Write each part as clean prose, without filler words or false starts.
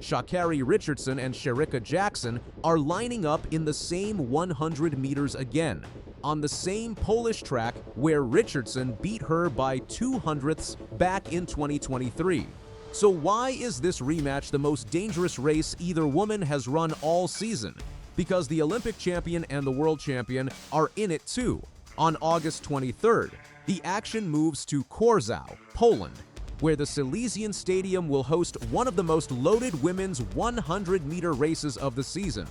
Sha'Carri Richardson and Shericka Jackson are lining up in the same 100 meters again, on the same Polish track where Richardson beat her by 0.02 back in 2023. So why is this rematch the most dangerous race either woman has run all season? Because the Olympic champion and the world champion are in it too. On August 23rd, the action moves to Chorzow, Poland, where the Silesian Stadium will host one of the most loaded women's 100-meter races of the season.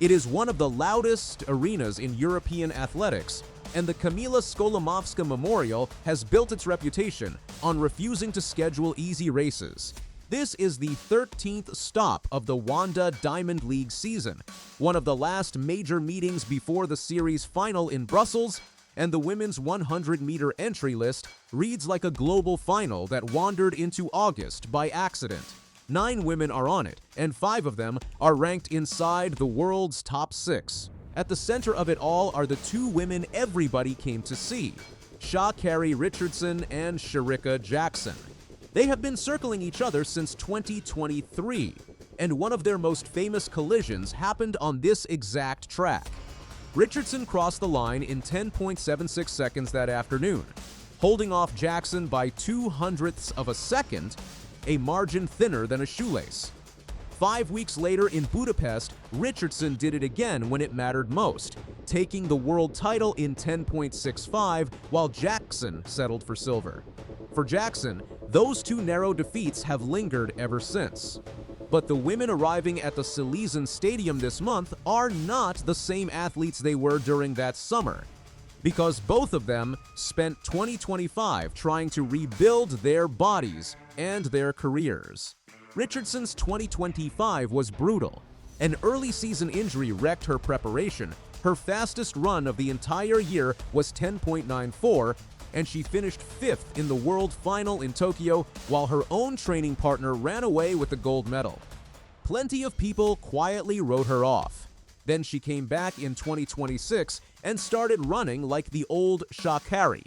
It is one of the loudest arenas in European athletics, and the Kamila Skolimowska Memorial has built its reputation on refusing to schedule easy races. This is the 13th stop of the Wanda Diamond League season, one of the last major meetings before the series final in Brussels, and the women's 100-meter entry list reads like a global final that wandered into August by accident. 9 women are on it, and 5 of them are ranked inside the world's top 6. At the center of it all are the 2 women everybody came to see, Sha'Carri Richardson and Shericka Jackson. They have been circling each other since 2023, and one of their most famous collisions happened on this exact track. Richardson crossed the line in 10.76 seconds that afternoon, holding off Jackson by 0.02 of a second, a margin thinner than a shoelace. 5 weeks later in Budapest, Richardson did it again when it mattered most, taking the world title in 10.65 while Jackson settled for silver. For Jackson, those 2 narrow defeats have lingered ever since. But the women arriving at the Silesian Stadium this month are not the same athletes they were during that summer, because both of them spent 2025 trying to rebuild their bodies and their careers. Richardson's 2025 was brutal. An early season injury wrecked her preparation. Her fastest run of the entire year was 10.94, and she finished 5th in the world final in Tokyo while her own training partner ran away with the gold medal. Plenty of people quietly wrote her off. Then she came back in 2026 and started running like the old Sha'Carri.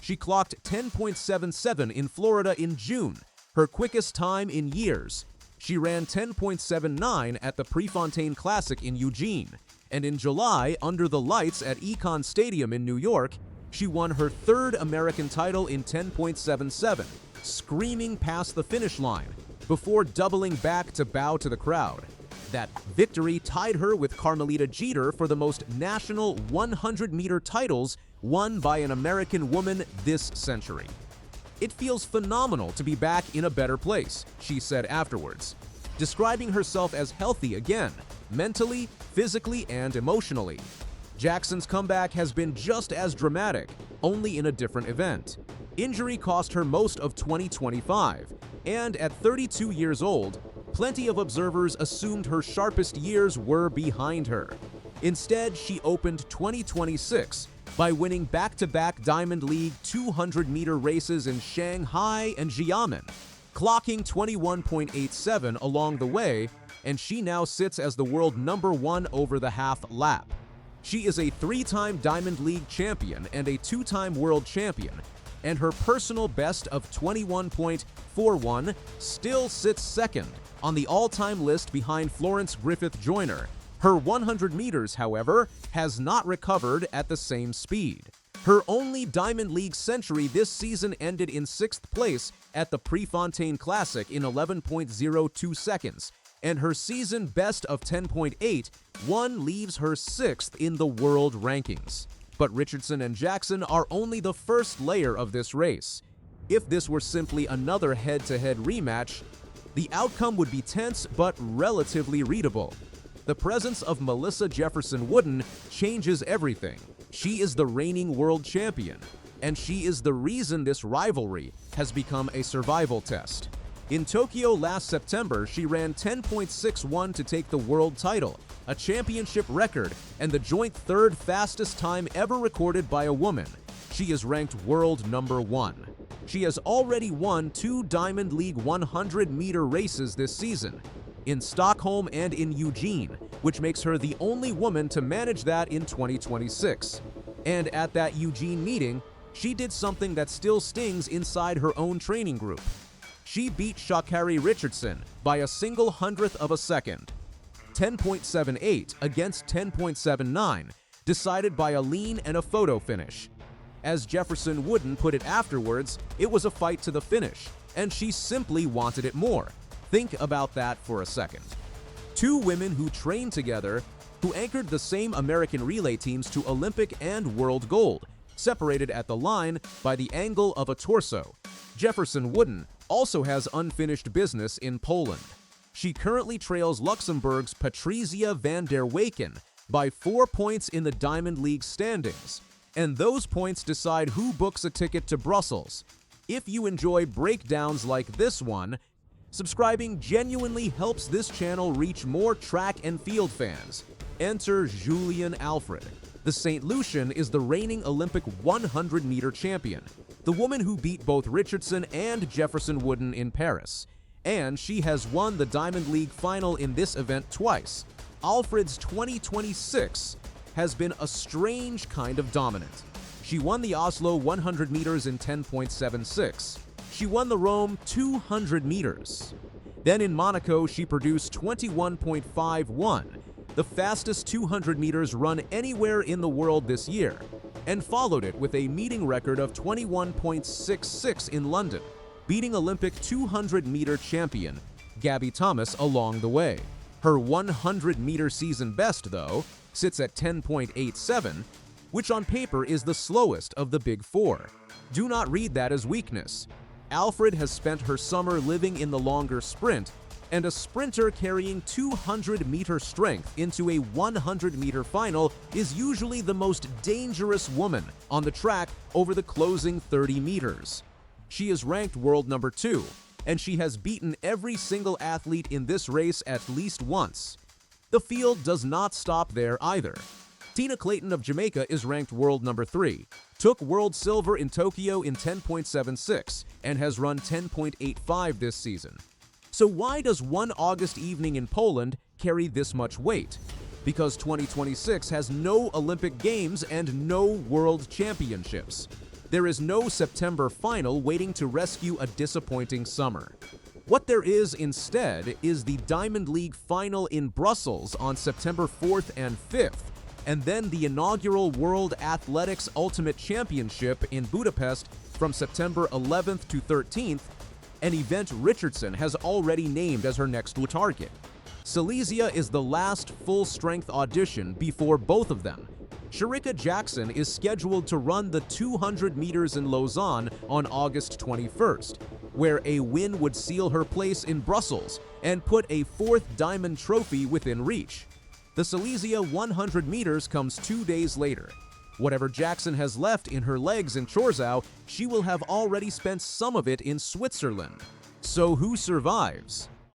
She clocked 10.77 in Florida in June, her quickest time in years. She ran 10.79 at the Prefontaine Classic in Eugene, and in July, under the lights at Econ Stadium in New York, she won her 3rd American title in 10.77, screaming past the finish line, before doubling back to bow to the crowd. That victory tied her with Carmelita Jeter for the most national 100-meter titles won by an American woman this century. "It feels phenomenal to be back in a better place," she said afterwards, describing herself as healthy again, mentally, physically, and emotionally. Jackson's comeback has been just as dramatic, only in a different event. Injury cost her most of 2025, and at 32 years old, plenty of observers assumed her sharpest years were behind her. Instead, she opened 2026 by winning back-to-back Diamond League 200-meter races in Shanghai and Xiamen, clocking 21.87 along the way, and she now sits as the world #1 over the half lap. She is a 3-time Diamond League champion and a 2-time world champion, and her personal best of 21.41 still sits second on the all-time list behind Florence Griffith Joyner. Her 100 meters, however, has not recovered at the same speed. Her only Diamond League century this season ended in 6th place at the Prefontaine Classic in 11.02 seconds, and her season best of 10.81 leaves her 6th in the world rankings. But Richardson and Jackson are only the first layer of this race. If this were simply another head-to-head rematch, the outcome would be tense but relatively readable. The presence of Melissa Jefferson Wooden changes everything. She is the reigning world champion, and she is the reason this rivalry has become a survival test. In Tokyo last September, she ran 10.61 to take the world title, a championship record, and the joint 3rd fastest time ever recorded by a woman. She is ranked world #1. She has already won 2 Diamond League 100-meter races this season, in Stockholm and in Eugene, which makes her the only woman to manage that in 2026. And at that Eugene meeting, she did something that still stings inside her own training group. She beat Sha'Carri Richardson by a single hundredth of a second. 10.78 against 10.79, decided by a lean and a photo finish. As Jefferson Wooden put it afterwards, it was a fight to the finish, and she simply wanted it more. Think about that for a second. Two women who trained together, who anchored the same American relay teams to Olympic and world gold, separated at the line by the angle of a torso. Jefferson Wooden also has unfinished business in Poland. She currently trails Luxembourg's Patricia van der Weyken by 4 points in the Diamond League standings, and those points decide who books a ticket to Brussels. If you enjoy breakdowns like this one, subscribing genuinely helps this channel reach more track and field fans. Enter Julien Alfred. The St. Lucian is the reigning Olympic 100-meter champion, the woman who beat both Richardson and Jefferson Wooden in Paris. And she has won the Diamond League final in this event twice. Alfred's 2026 has been a strange kind of dominant. She won the Oslo 100 meters in 10.76. She won the Rome 200 meters. Then in Monaco, she produced 21.51, the fastest 200 meters run anywhere in the world this year, and followed it with a meeting record of 21.66 in London, beating Olympic 200-meter champion Gabby Thomas along the way. Her 100-meter season best, though, sits at 10.87, which on paper is the slowest of the Big Four. Do not read that as weakness. Alfred has spent her summer living in the longer sprint, and a sprinter carrying 200-meter strength into a 100-meter final is usually the most dangerous woman on the track over the closing 30 meters. She is ranked world number 2, and she has beaten every single athlete in this race at least once. The field does not stop there either. Tina Clayton of Jamaica is ranked world number 3, took world silver in Tokyo in 10.76, and has run 10.85 this season. So why does one August evening in Poland carry this much weight? Because 2026 has no Olympic Games and no World Championships. There is no September final waiting to rescue a disappointing summer. What there is instead is the Diamond League final in Brussels on September 4th and 5th, and then the inaugural World Athletics Ultimate Championship in Budapest from September 11th to 13th, an event Richardson has already named as her next target. Silesia is the last full-strength audition before both of them. Shericka Jackson is scheduled to run the 200 meters in Lausanne on August 21st, where a win would seal her place in Brussels and put a 4th diamond trophy within reach. The Silesia 100 meters comes 2 days later. Whatever Jackson has left in her legs in Chorzow, she will have already spent some of it in Switzerland. So who survives?